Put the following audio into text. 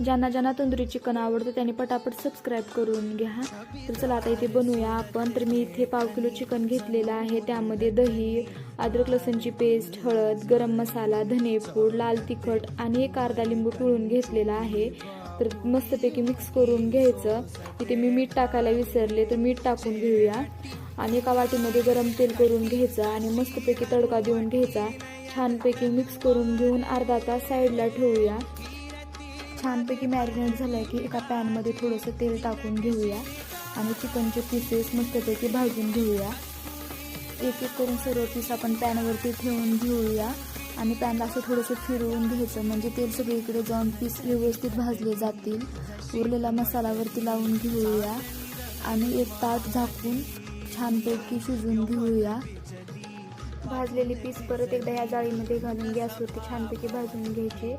ज्यांना ज्यांना तंदुरी चिकन आवडतं त्यांनी पटापट सबस्क्राईब करून घ्या। तर चला आता इथे बनवूया आपण। तर मी इथे 1/2 किलो चिकन घेतलेलं आहे। त्यामध्ये दही, अद्रक लसूणची पेस्ट, हळद, गरम मसाला, धनेपूड, लाल तिखट आणि एक अर्धा लिंबू पिळून घेतलेला आहे। तर मस्तपैकी मिक्स करून घ्यायचं। इथे मी मीठ टाकायला विसरले, तर मीठ टाकून घेऊया आणि एका वाटीमध्ये गरम तेल करून घ्यायचं आणि मस्तपैकी तडका देऊन घ्यायचा। छानपैकी मिक्स करून घेऊन अर्धा तास साईडला ठेवूया। छानपैकी मॅरिनेट झालं की एका पॅनमध्ये थोडंसं तेल टाकून घेऊया आणि चिकनचे पीसेस मस्तपैकी भाजून घेऊया। एक एक करून सर्व पीस आपण पॅनवरती ठेवून घेऊया आणि पॅनला असं थोडंसं फिरवून घ्यायचं, म्हणजे तेल सगळीकडे जाऊन पीस व्यवस्थित भाजले जातील। उरलेला मसालावरती लावून घेऊया आणि एक ताट झाकून छानपैकी शिजवून घेऊया। भाजलेली पीस परत एकदा या जाळीमध्ये घालून गॅसवरती छानपैकी भाजून घ्यायचे।